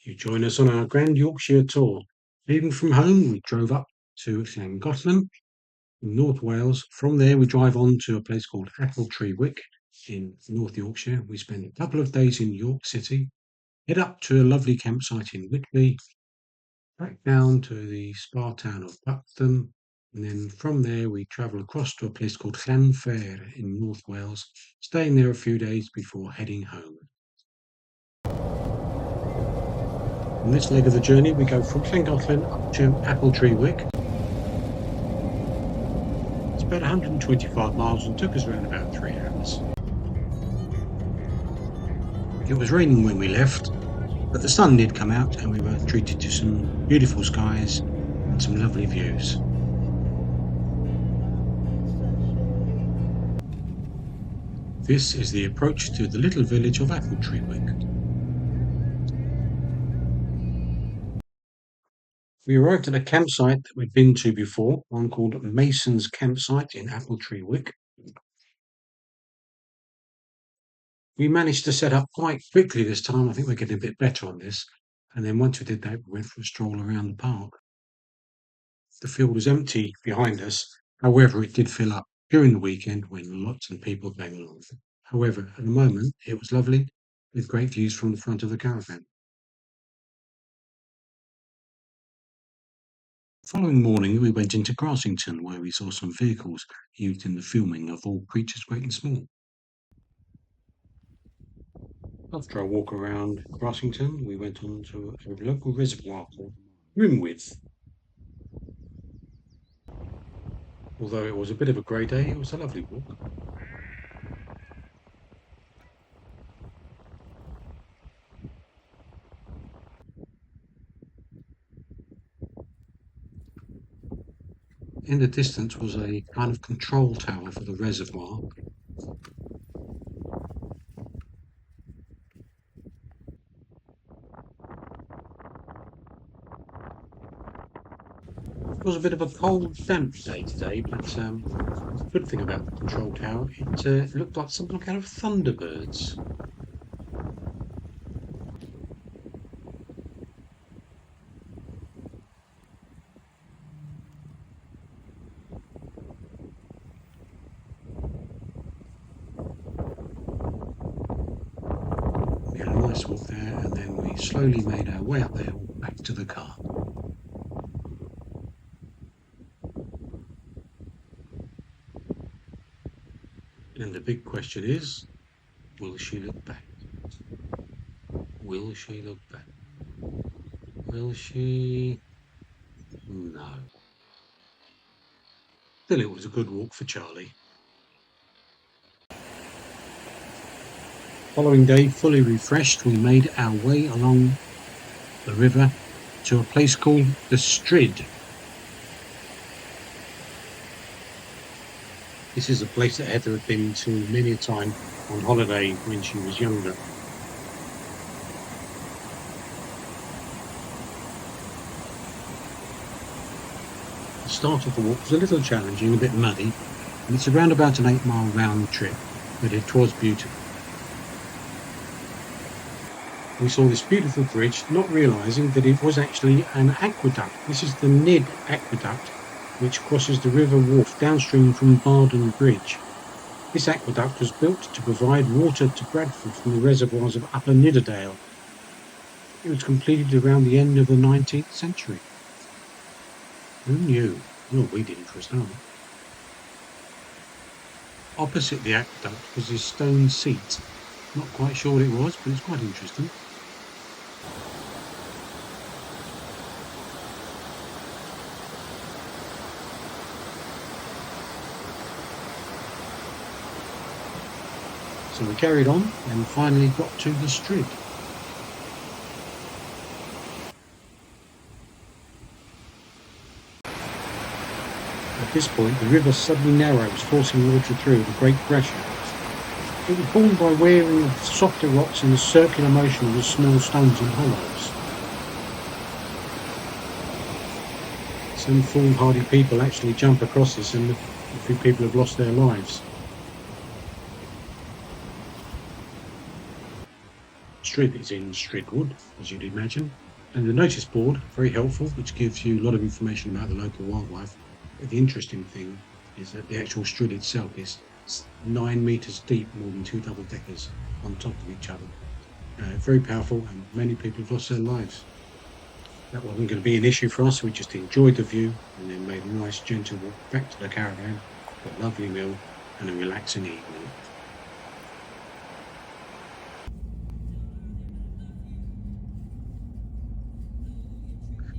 You join us on our Grand Yorkshire tour. Leaving from home, we drove up to Llangollen in North Wales. From there, we drive on to a place called Appletreewick in North Yorkshire. We spend a couple of days in York City, head up to a lovely campsite in Ilkley, back down to the spa town of Buxton, and then from there we travel across to a place called Llanfair in North Wales, staying there a few days before heading home. On this leg of the journey, we go from Llangollen up to Appletreewick. It's about 125 miles and took us around about 3 hours. It was raining when we left, but the sun did come out and we were treated to some beautiful skies and some lovely views. This is the approach to the little village of Appletreewick. We arrived at a campsite that we'd been to before, one called Mason's Campsite in Appletreewick. We managed to set up quite quickly this time. I think we're getting a bit better on this. And then once we did that, we went for a stroll around the park. The field was empty behind us. However, it did fill up during the weekend when lots of people came along. However, at the moment, it was lovely with great views from the front of the caravan. The following morning, we went into Grassington, where we saw some vehicles used in the filming of all creatures great and small. After our walk around Grassington, we went on to a local reservoir called Rimwith. Although it was a bit of a grey day, it was a lovely walk. In the distance was a kind of control tower for the reservoir. It was a bit of a cold, damp day today, but the good thing about the control tower, it looked like some kind of thunderbirds. We had a nice walk there, and then we slowly made our way up there back to the car. And the big question is, will she look back? Will she look back? Will she? No. Still, it was a good walk for Charlie. Following day, fully refreshed, we made our way along the river to a place called the Strid. This is a place that Heather had been to many a time on holiday when she was younger. The start of the walk was a little challenging, a bit muddy, and it's around about an 8-mile round trip, but it was beautiful. We saw this beautiful bridge, not realising that it was actually an aqueduct. This is the Nid Aqueduct, which crosses the River Wharfe downstream from Barden Bridge. This aqueduct was built to provide water to Bradford from the reservoirs of Upper Nidderdale. It was completed around the end of the 19th century. Who knew? Well, we didn't for a start. Opposite the aqueduct was this stone seat. Not quite sure what it was, but it's quite interesting. So we carried on and finally got to the Strid. At this point, the river suddenly narrows, forcing water through with great pressure. It was formed by wearing of softer rocks and the circular motion of the small stones and hollows. Some foolhardy people actually jump across this, and a few people have lost their lives. Strid is in Strid Wood, as you'd imagine. And the notice board, very helpful, which gives you a lot of information about the local wildlife. But the interesting thing is that the actual Strid itself is 9 metres deep, more than two double deckers on top of each other. Very powerful, and many people have lost their lives. That wasn't going to be an issue for us. We just enjoyed the view and then made a nice gentle walk back to the caravan, a lovely meal and a relaxing evening.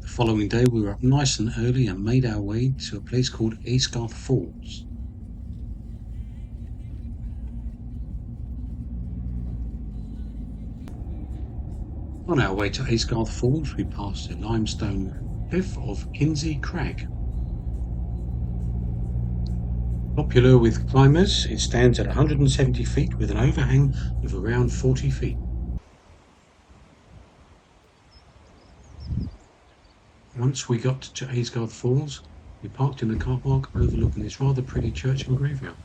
The following day we were up nice and early and made our way to a place called Asgarth Falls. On our way to Asgarth Falls we passed the limestone cliff of Kinsey Crag. Popular with climbers, it stands at 170 feet with an overhang of around 40 feet. Once we got to Asgarth Falls, we parked in the car park overlooking this rather pretty church and graveyard.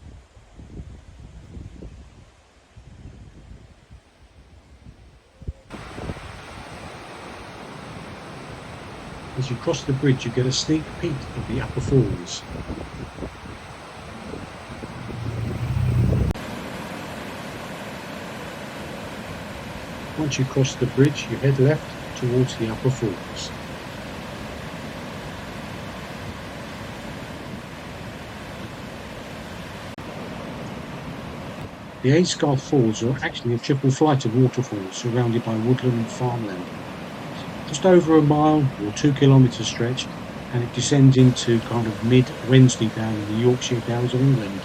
As you cross the bridge, you get a sneak peek of the upper falls. Once you cross the bridge, you head left towards the upper falls. The Asgarth Falls are actually a triple flight of waterfalls surrounded by woodland and farmland. Just over a mile or 2 kilometres stretch, and it descends into kind of mid-Wensleydale in the Yorkshire Dales of England.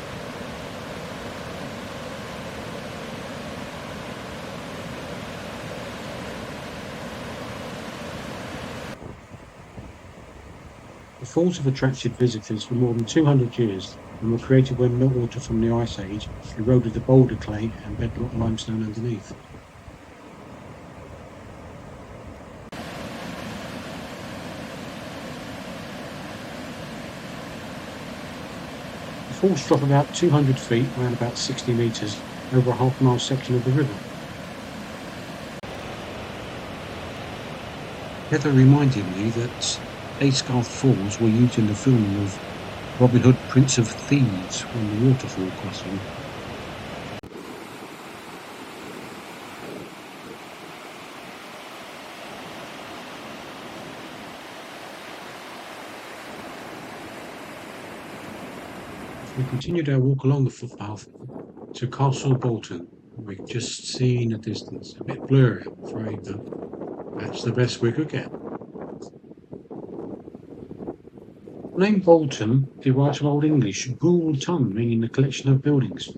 The falls have attracted visitors for more than 200 years and were created when meltwater from the Ice Age eroded the boulder clay and bedrock limestone underneath. The falls drop about 200 feet, around about 60 metres, over a half-mile section of the river. Heather reminded me that Asgarth Falls were used in the filming of Robin Hood, Prince of Thieves, when the waterfall crossing. We continued our walk along the footpath to Castle Bolton. We've just seen a distance, a bit blurry, I'm afraid, but that's the best we could get. The name Bolton derives from Old English "Bul Tun", meaning the collection of buildings.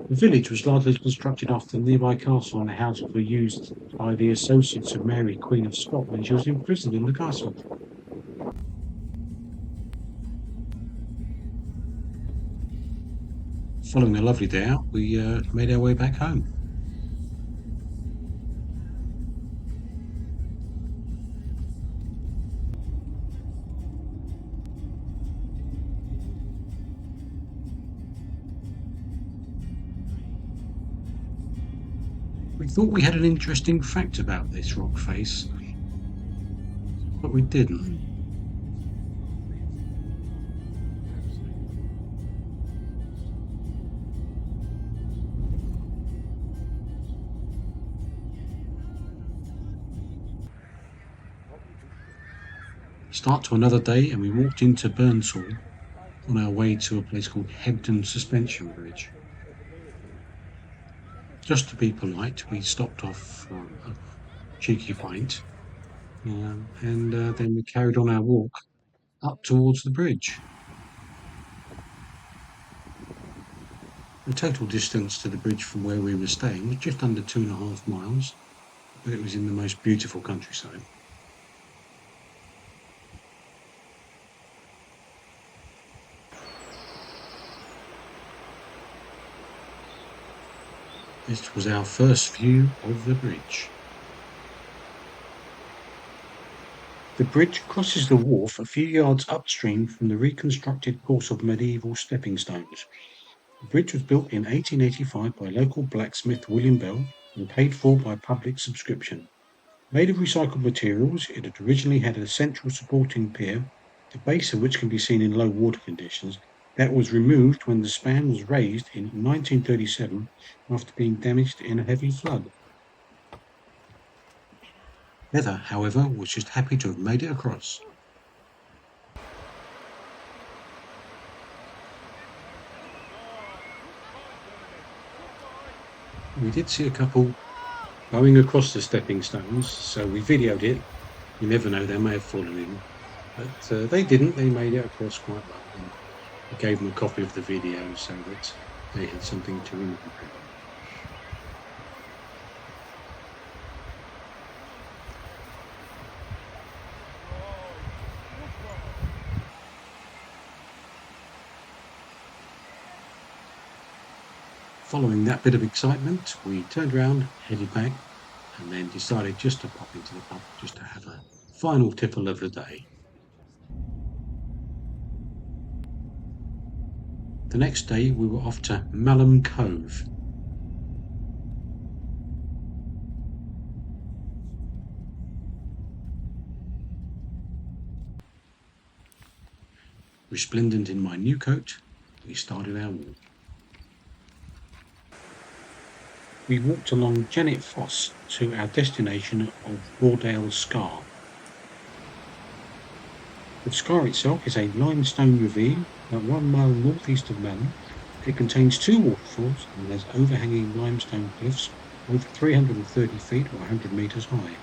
The village was largely constructed after the nearby castle, and the houses were used by the associates of Mary, Queen of Scots, when she was imprisoned in the castle. Following a lovely day out, we made our way back home. We thought we had an interesting fact about this rock face, but we didn't. Start to another day, and we walked into Burnsall on our way to a place called Hebden Suspension Bridge. Just to be polite, we stopped off for a cheeky pint, and then we carried on our walk up towards the bridge. The total distance to the bridge from where we were staying was just under 2.5 miles, but it was in the most beautiful countryside. This was our first view of the bridge. The bridge crosses the wharf a few yards upstream from the reconstructed course of medieval stepping stones. The bridge was built in 1885 by local blacksmith William Bell and paid for by public subscription. Made of recycled materials, it had originally had a central supporting pier, the base of which can be seen in low water conditions, that was removed when the span was raised in 1937 after being damaged in a heavy flood. Heather, however, was just happy to have made it across. We did see a couple going across the stepping stones, so we videoed it. You never know, they may have fallen in. But they didn't, they made it across quite well. And we gave them a copy of the video so that they had something to remember. Following that bit of excitement, we turned around, headed back, and then decided just to pop into the pub just to have a final tipple of the day. The next day we were off to Malham Cove. Resplendent in my new coat, we started our walk. We walked along Janet Foss to our destination of Boredale Scar. The scar itself is a limestone ravine about 1 mile northeast of Malham. It contains two waterfalls and has overhanging limestone cliffs over 330 feet or 100 metres high.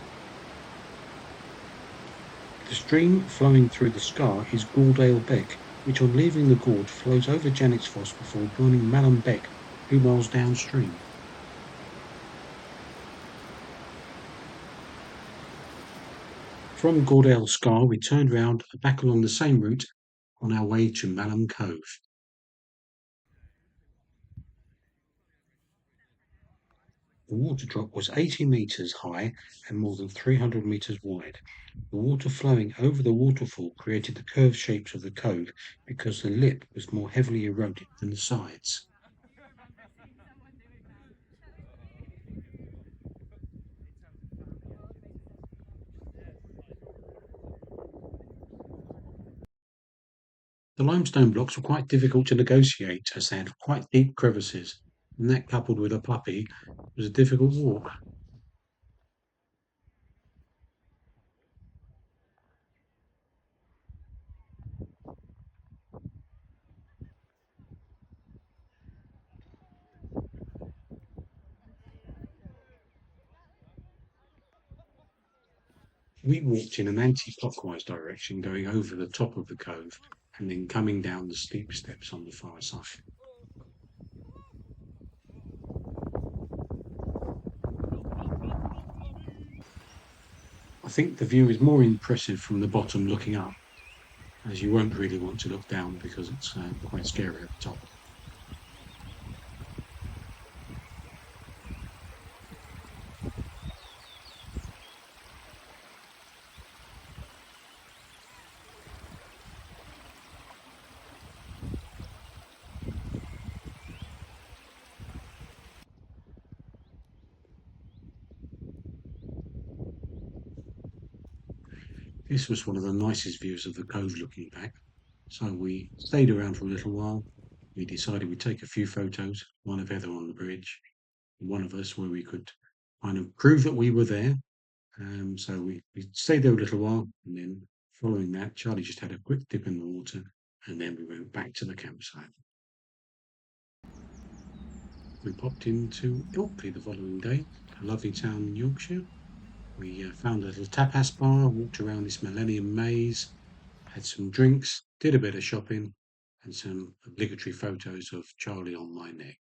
The stream flowing through the scar is Gordale Beck, which on leaving the gorge flows over Janet's Foss before joining Malham Beck 2 miles downstream. From Gordale Scar we turned round back along the same route on our way to Malham Cove. The water drop was 80 metres high and more than 300 metres wide. The water flowing over the waterfall created the curved shapes of the cove because the lip was more heavily eroded than the sides. The limestone blocks were quite difficult to negotiate as they had quite deep crevices, and that coupled with a puppy was a difficult walk. We walked in an anti-clockwise direction, going over the top of the cove and then coming down the steep steps on the far side. I think the view is more impressive from the bottom looking up, as you won't really want to look down because it's quite scary at the top. This was one of the nicest views of the cove looking back, so we stayed around for a little while. We decided we'd take a few photos, one of Heather on the bridge, one of us where we could kind of prove that we were there. So we stayed there a little while, and then following that, Charlie just had a quick dip in the water, and then we went back to the campsite. We popped into Ilkley the following day, a lovely town in Yorkshire. We found a little tapas bar, walked around this millennium maze, had some drinks, did a bit of shopping, and some obligatory photos of Charlie on my neck.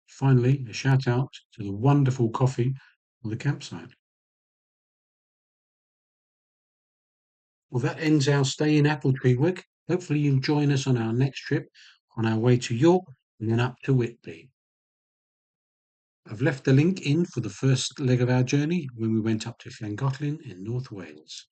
Finally, a shout out to the wonderful coffee on the campsite. Well, that ends our stay in Appletreewick. Hopefully you'll join us on our next trip on our way to York and then up to Whitby. I've left the link in for the first leg of our journey when we went up to Llangollen in North Wales.